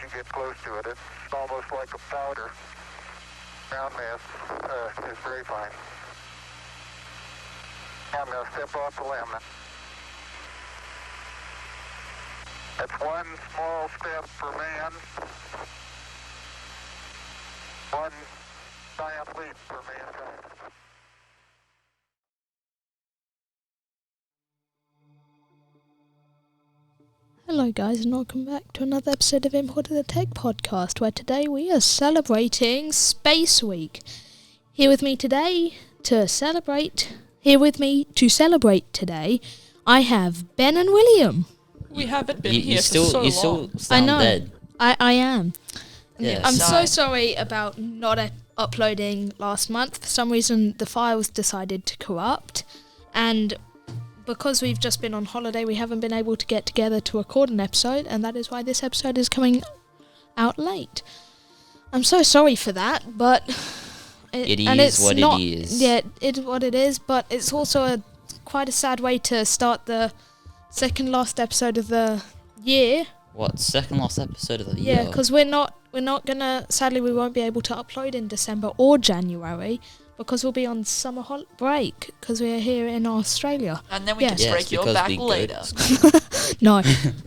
you get close to it. It's almost like a powder. Ground mass is very fine. I'm going to step off the limb. That's one small step for man, one giant leap for mankind. Hello guys, and welcome back to another episode of Import of the Tech podcast, where today we are celebrating Space Week. Here with me to celebrate today, I have Ben and William. We haven't been here You for so long. still I sound know. dead. I am. Yes. I'm so sorry about not uploading last month. For some reason, the files decided to corrupt, and because we've just been on holiday, we haven't been able to get together to record an episode, and that is why this episode is coming out late. I'm so sorry for that, but It is what it is. Yeah, it is what it is, but it's also quite a sad way to start the second last episode of the year. What, second last episode of the year? Yeah, because we're not gonna. Sadly, we won't be able to upload in December or January because we'll be on summer break because we're here in Australia. And then we can Yes. break your because back we go later. to No,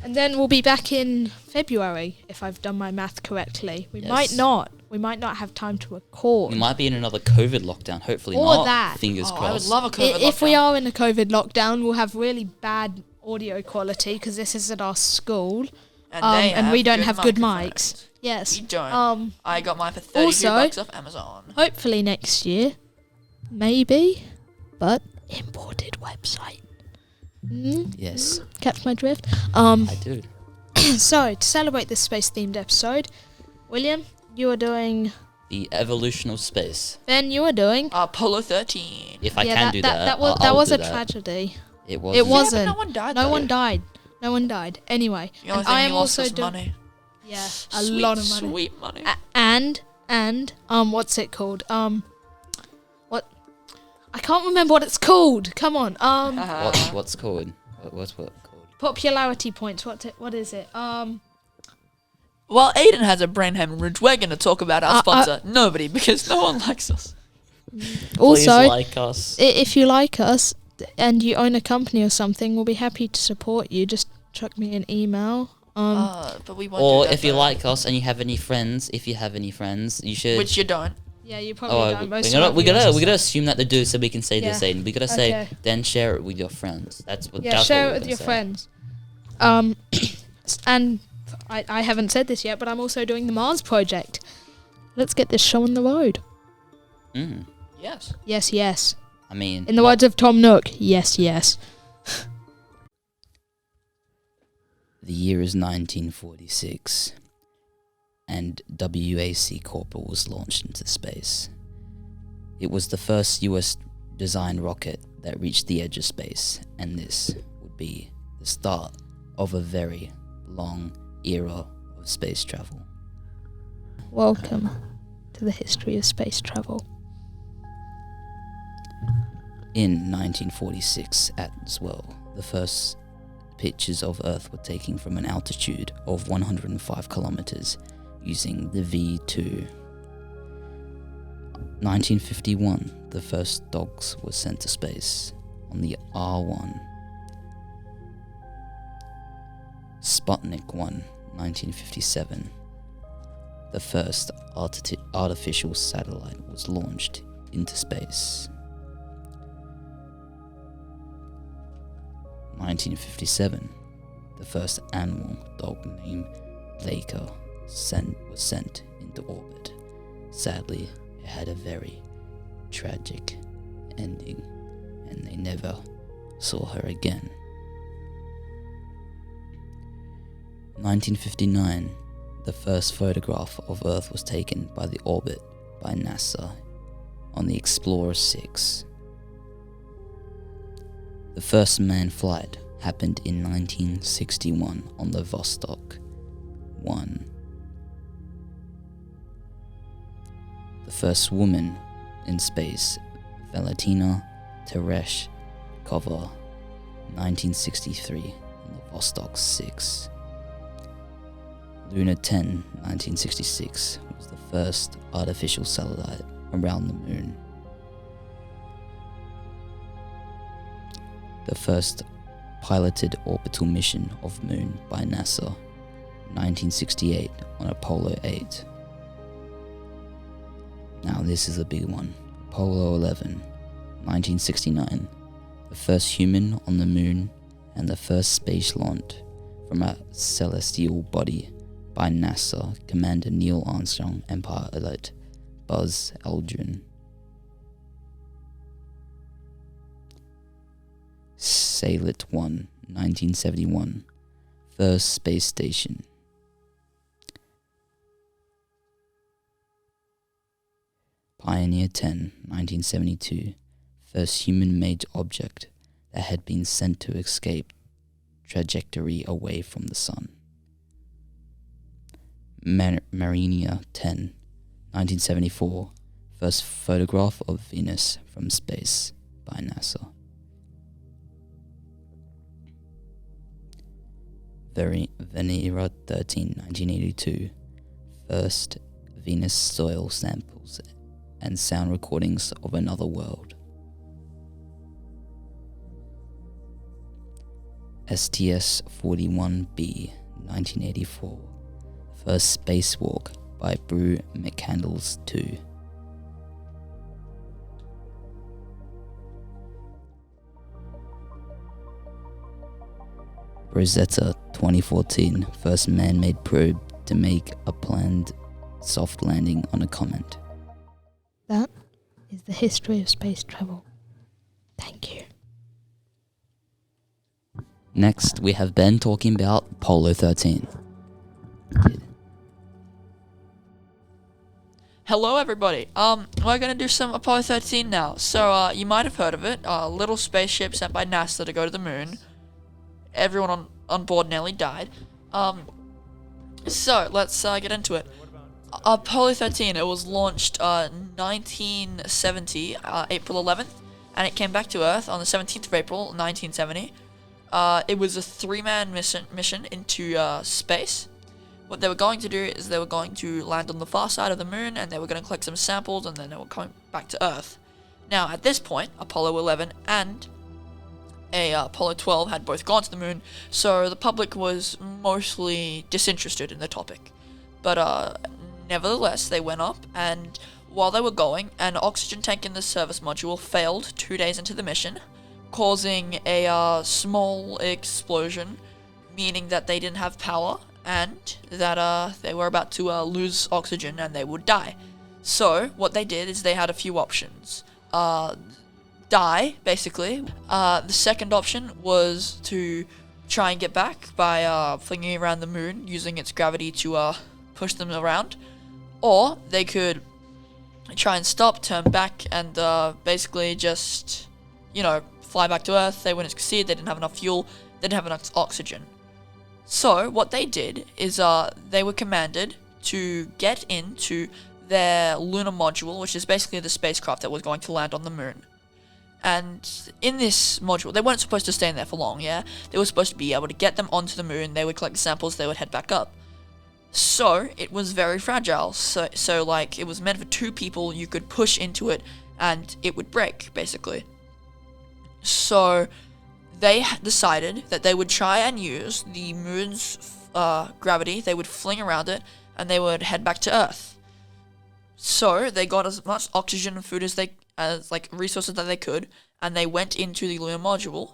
and then we'll be back in February if I've done my math correctly. We Yes. might not. We might not have time to record. We might be in another COVID lockdown. Hopefully Or not. that. Fingers I would crossed. love a COVID If we lockdown. are in a COVID lockdown, we'll have really bad audio quality because this is at our school, and we don't have good microphones. mics. Yes. We don't. I got mine for $32 also- off Amazon. Hopefully next year, maybe, but imported website. Yes, Catch my drift. I do. So to celebrate this space-themed episode, William, you are doing. The evolution of space. Ben, you are doing. Apollo 13. If I can do that, That was I'll do a that. tragedy. It was. It Yeah, wasn't. but no one died. No though. one died. No one died. Anyway, The only and thing I we am lost also was doing. money. Yeah, a Sweet, lot of money. Sweet money. And what's it called? What? I can't remember what it's called. Come on. What's called? What's called? Popularity points. What is it? Well, Aedan has a brain hemorrhage. We're going to talk about our sponsor. Nobody, because no one likes us. Please Also, like us. if you like us and you own a company or something, we'll be happy to support you. Just chuck me an email. But we won't Or do that if you though. like us and you have any friends, you should. Which you don't. Yeah, you probably Oh, don't. Most we gotta of assume that they do, so we can say this. Yeah. And we gotta say, Okay. then share it with your friends. That's what. Yeah, that's share what it we're with your gonna say. friends. And I haven't said this yet, but I'm also doing the Mars project. Let's get this show on the road. Yes. Yes, yes. I mean, In the words of Tom Nook, yes, yes. the year is 1946, and WAC Corporal was launched into space. It was the first US designed rocket that reached the edge of space, and this would be the start of a very long era of space travel. Welcome to the history of space travel. In 1946 as well, the first pictures of Earth were taken from an altitude of 105 kilometers using the V2. 1951, the first dogs were sent to space on the R1. Sputnik 1, 1957. The first artificial satellite was launched into space. 1957, the first animal dog named Laker was sent into orbit. Sadly, it had a very tragic ending, and they never saw her again. 1959, the first photograph of Earth was taken by the orbit by NASA on the Explorer 6. The first manned flight happened in 1961 on the Vostok 1. The first woman in space, Valentina Tereshkova, 1963 on the Vostok 6. Luna 10, 1966, was the first artificial satellite around the moon. The first piloted orbital mission of Moon by NASA, 1968, on Apollo 8. Now this is a big one. Apollo 11, 1969, the first human on the moon and the first space launch from a celestial body by NASA Commander Neil Armstrong and pilot Buzz Aldrin. Salyut 1, 1971, first space station. Pioneer 10, 1972, first human-made object that had been sent to escape trajectory away from the sun. Mariner 10, 1974, first photograph of Venus from space by NASA. Venera 13, 1982, first Venus soil samples and sound recordings of another world. STS-41B, 1984, first spacewalk by Brew McCandless 2. Rosetta 2014, first man-made probe to make a planned soft landing on a comet. That is the history of space travel. Thank you. Next, we have Ben talking about Apollo 13. Hello everybody, we're gonna do some Apollo 13 now. So, you might have heard of it, a little spaceship sent by NASA to go to the moon. Everyone on board nearly died. So, let's get into it. Apollo 13, it was launched 1970, April 11th, and it came back to Earth on the 17th of April, 1970. It was a 3-man mission into space. What they were going to do is they were going to land on the far side of the moon, and they were going to collect some samples, and then they were coming back to Earth. Now, at this point, Apollo 11 and Apollo 12 had both gone to the moon, so the public was mostly disinterested in the topic. But nevertheless, they went up, and while they were going, an oxygen tank in the service module failed 2 days into the mission, causing a small explosion, meaning that they didn't have power, and that they were about to lose oxygen and they would die. So, what they did is they had a few options. Die, basically. The second option was to try and get back by flinging around the moon, using its gravity to push them around. Or they could try and stop, turn back, and basically just, fly back to Earth. They wouldn't succeed, they didn't have enough fuel, they didn't have enough oxygen. So, what they did is they were commanded to get into their lunar module, which is basically the spacecraft that was going to land on the moon. And in this module, they weren't supposed to stay in there for long, yeah? They were supposed to be able to get them onto the moon, they would collect samples, they would head back up. So, it was very fragile. So it was meant for 2 people, you could push into it, and it would break, basically. So, they decided that they would try and use the moon's gravity, they would fling around it, and they would head back to Earth. So, they got as much oxygen and food as resources that they could, and they went into the lunar module,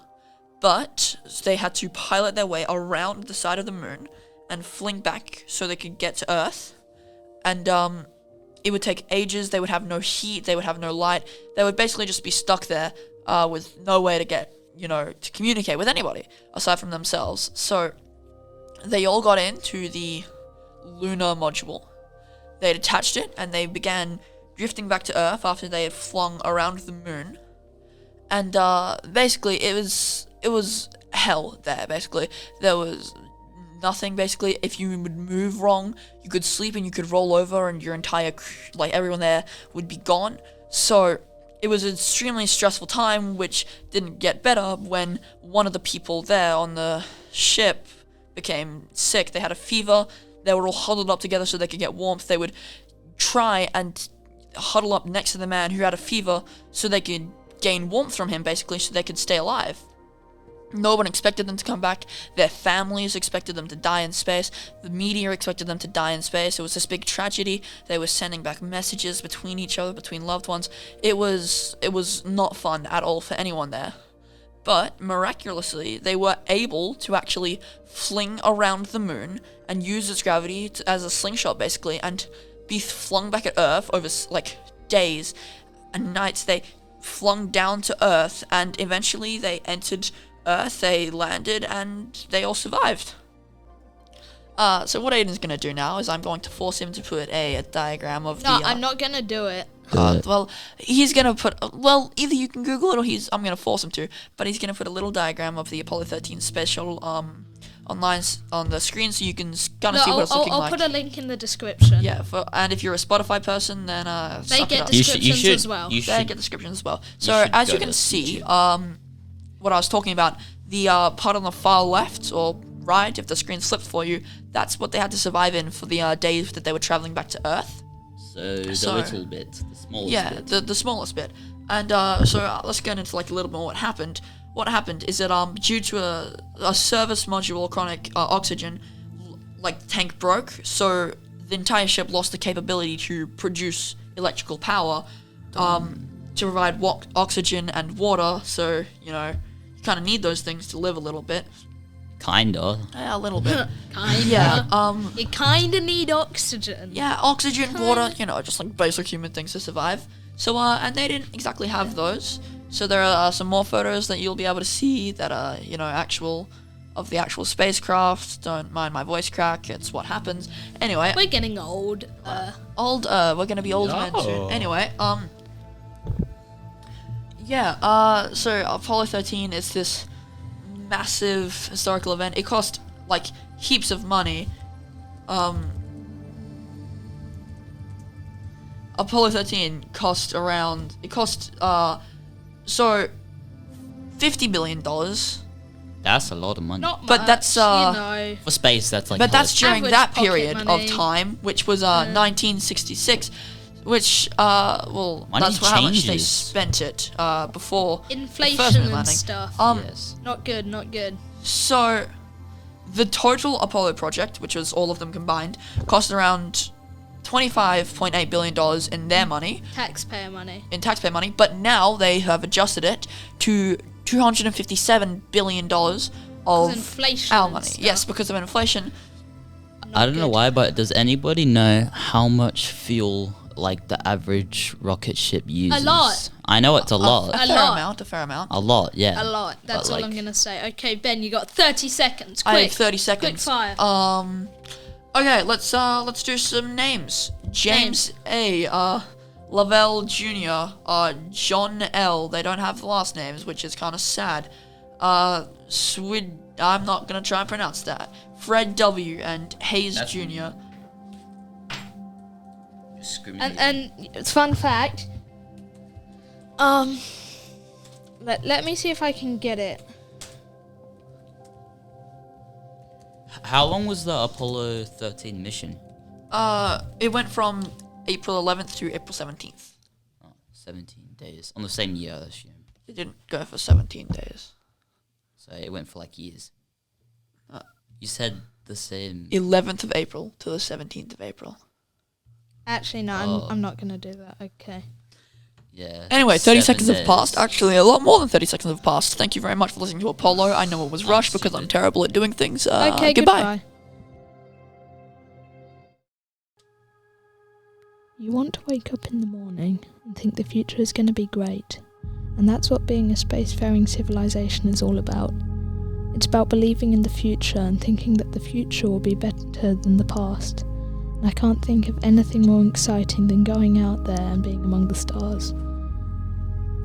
but they had to pilot their way around the side of the moon and fling back so they could get to Earth. And it would take ages, they would have no heat, they would have no light, they would basically just be stuck there with no way to get, to communicate with anybody aside from themselves. So they all got into the lunar module, they had attached it, and they began drifting back to Earth after they had flung around the moon. And basically it was hell there. Basically there was nothing. Basically, if you would move wrong, you could sleep and you could roll over, and your entire everyone there would be gone. So it was an extremely stressful time, which didn't get better when one of the people there on the ship became sick. They had a fever, they were all huddled up together so they could get warmth. They would try and huddle up next to the man who had a fever so they could gain warmth from him, basically, so they could stay alive. No one expected them to come back. Their families expected them to die in space. The media expected them to die in space. It was this big tragedy. They were sending back messages between each other, between loved ones. It was not fun at all for anyone there. But miraculously, they were able to actually fling around the moon and use its gravity as a slingshot, basically, and be flung back at Earth over like days and nights. They flung down to Earth, and eventually they entered Earth, they landed, and they all survived. So what Aedan's gonna do now is I'm going to force him to put a diagram of No, the... I'm not gonna do it. well, he's gonna put... well, either you can Google it or I'm gonna force him to, but he's gonna put a little diagram of the Apollo 13 space shuttle online on the screen so you can kind of see what it's looking like. I'll put a link in the description. Yeah, and if you're a Spotify person, then they suck it get up. descriptions as well. They get descriptions as well. So as you can see, what I was talking about, the part on the far left or right, if the screen's flipped for you, that's what they had to survive in for the days that they were traveling back to Earth. So the little bit, the smallest bit. Yeah, the smallest bit. And so let's get into like a little bit more what happened. What happened is that due to a service module chronic oxygen tank broke, so the entire ship lost the capability to produce electrical power to provide oxygen and water. So you kind of need those things to live a little bit. Kinda. Yeah, a little bit. Kinda. Yeah. You kinda need oxygen. Yeah, oxygen, water, just like basic human things to survive. So, and they didn't exactly have those. So there are some more photos that you'll be able to see that are, actual of the actual spacecraft. Don't mind my voice crack. It's what happens. Anyway. We're getting old. We're gonna be old men soon. Anyway, so Apollo 13 is this massive historical event. It cost like heaps of money. Apollo 13 cost $50 billion. That's a lot of money. Not much, but that's for space. That's like. But that's during average that pocket period money. of time, which was 1966, which that's how much they changes. spent it before the first inflation moon and landing. stuff. Yes. Not good. So, the total Apollo project, which was all of them combined, cost around $25.8 billion in their money. Taxpayer money. But now they have adjusted it to $257 billion of inflation our and money. stuff. Yes, because of inflation. I don't know why, but does anybody know how much fuel like the average rocket ship uses? A lot. I know it's a lot. A fair amount. A lot, yeah. A lot. That's But, all like, I'm gonna say. Okay, Ben, you got 30 seconds. Quick. I have 30 seconds. Quick fire. Okay, let's do some names. James A. Lavelle Jr. John L. They don't have the last names, which is kind of sad. I'm not gonna try and pronounce that. Fred W. and Hayes Jr. And fun fact. Let me see if I can get it. How long was the Apollo 13 mission? It went from April 11th to April 17th. Oh, 17 days. On the same year, I assume. It didn't go for 17 days. So it went for like years. You said the same. 11th of April to the 17th of April. Actually, no, I'm not gonna do that. Okay. Yeah. Anyway, 30 7 seconds have days. passed. Actually, a lot more than 30 seconds have passed. Thank you very much for listening to Apollo. I know it was rushed because I'm terrible at doing things. Okay, goodbye. You want to wake up in the morning and think the future is going to be great. And that's what being a spacefaring civilization is all about. It's about believing in the future and thinking that the future will be better than the past. And I can't think of anything more exciting than going out there and being among the stars.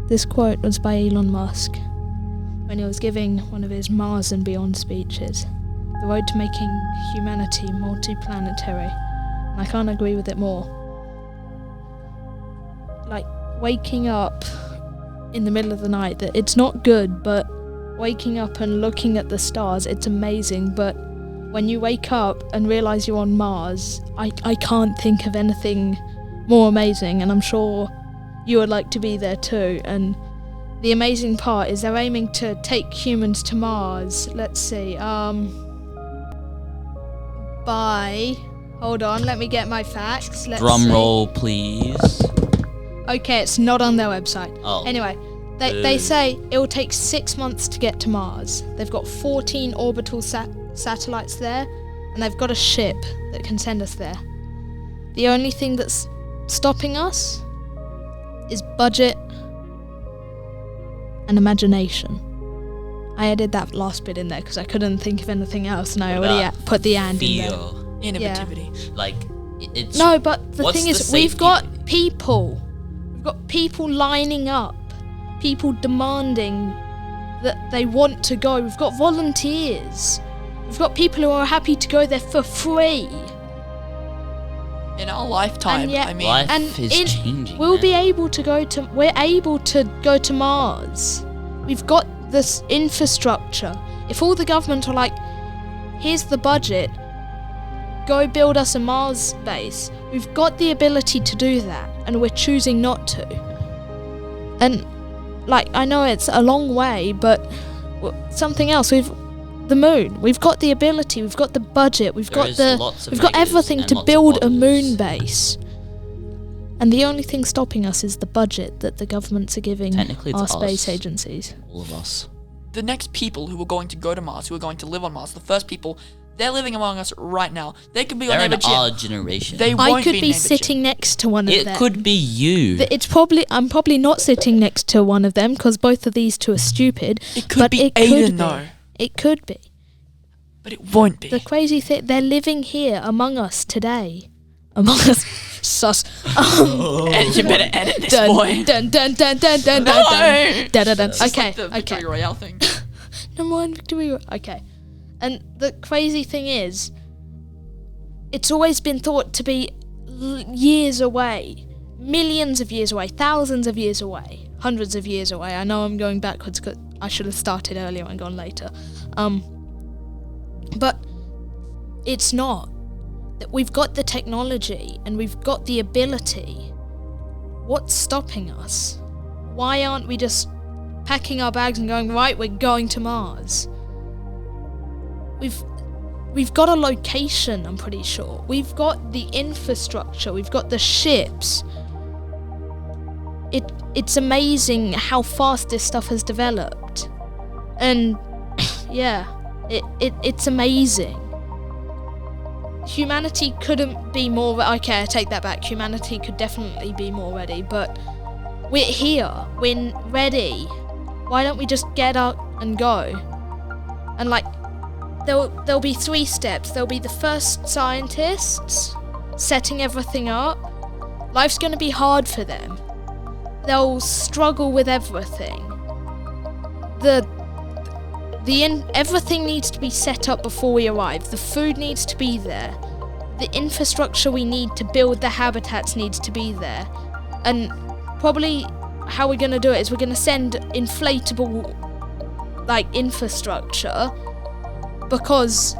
This quote was by Elon Musk when he was giving one of his Mars and Beyond speeches. The road to making humanity multiplanetary. And I can't agree with it more. Like, waking up in the middle of the night, that it's not good, but waking up and looking at the stars, it's amazing, but when you wake up and realise you're on Mars, I can't think of anything more amazing, and I'm sure you would like to be there too. And the amazing part is they're aiming to take humans to Mars. Let's see, hold on, let me get my facts. Drum roll, please. Okay, it's not on their website. Oh. Anyway, they say it will take 6 months to get to Mars. They've got 14 orbital satellites there, and they've got a ship that can send us there. The only thing that's stopping us is budget and imagination. I added that last bit in there because I couldn't think of anything else, and I already put the and in there. Innovativity. Like, it's... No, but the what's thing the is, we've safety? got people. We've got people lining up. People demanding that they want to go. We've got volunteers. We've got people who are happy to go there for free. In our lifetime, And yet- I mean, Life And is changing, we're man. able to go to Mars. We've got this infrastructure. If all the government are like, here's the budget, go build us a Mars base, we've got the ability to do that, and we're choosing not to. And like, I know it's a long way, but something else, the moon. We've got the ability, we've got the budget, we've got everything to build a moon base. And the only thing stopping us is the budget that the governments are giving Technically, it's our space us. agencies. All of us. the next people who are going to go to Mars, who are going to live on Mars, the first people, they're living among us right now. They could be They're on in neighbor our Jim. generation. They I won't could be be neighbor sitting next to one of them. It could be you. I'm probably not sitting next to one of them because both of these two are stupid. Jim. It could be it Aedan could though, be. It could be. but it won't be. The crazy thing, they're living here among us today. Among us. Sus. And you better edit this, Dun, boy. dun, dun, dun, dun, dun, No! dun, dun, dun, dun. It's just Okay, like the okay. Victoria Royale thing. Number one victory. Okay. And the crazy thing is, it's always been thought to be years away, millions of years away, thousands of years away, hundreds of years away. I know I'm going backwards because I should have started earlier and gone later. But it's not. That we've got the technology and we've got the ability. What's stopping us? Why aren't we just packing our bags and going, right, we're going to Mars? We've got a location, I'm pretty sure. We've got the infrastructure, we've got the ships. It's amazing how fast this stuff has developed. And yeah, it's amazing. Humanity couldn't be more okay, I take that back. Humanity could definitely be more ready, but we're here, we're ready. Why don't we just get up and go? And like, there'll be 3 steps. There'll be the first scientists setting everything up. Life's going to be hard for them. They'll struggle with everything. Everything needs to be set up before we arrive. The food needs to be there. The infrastructure we need to build the habitats needs to be there. And probably how we're going to do it is we're going to send inflatable infrastructure, because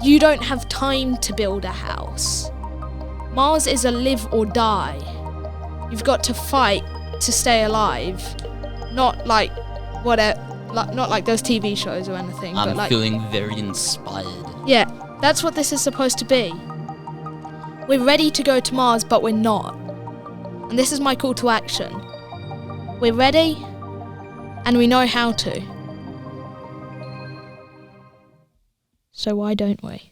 you don't have time to build a house. Mars is a live or die. You've got to fight to stay alive. Not like those TV shows or anything. I'm but feeling very inspired. Yeah, that's what this is supposed to be. We're ready to go to Mars, but we're not. And this is my call to action. We're ready, and we know how to. So why don't we?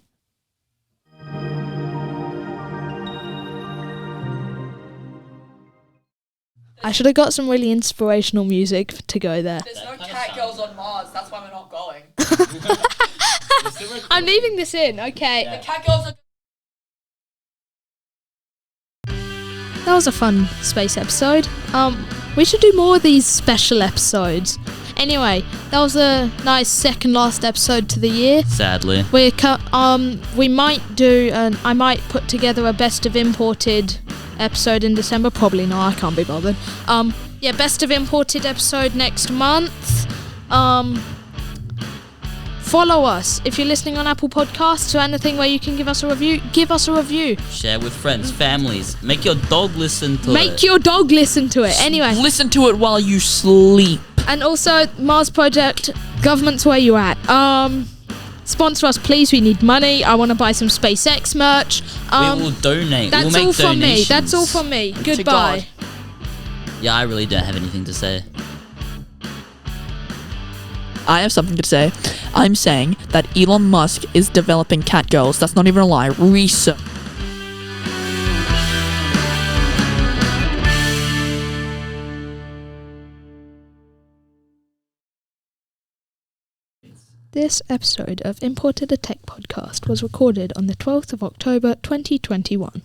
I should have got some really inspirational music to go there. There's no cat girls on Mars, that's why we're not going. I'm leaving this in, okay. The cat girls are... That was a fun space episode. We should do more of these special episodes. Anyway, that was a nice second last episode to the year. Sadly. We might do, I might put together a best of imported episode in December. Probably not, I can't be bothered. Best of imported episode next month. Follow us. If you're listening on Apple Podcasts or anything where you can give us a review, give us a review. Share with friends, families. Make your dog listen to it. Make your dog listen to it. Anyway. Listen to it while you sleep. And also, Mars Project, government's where you at. Sponsor us, please. We need money. I want to buy some SpaceX merch. We will donate. That's We'll make all from me. donations. That's all from me. Goodbye. Yeah, I really don't have anything to say. I have something to say. I'm saying that Elon Musk is developing cat girls. That's not even a lie. Research. This episode of Imported a Tech Podcast was recorded on the 12th of October 2021.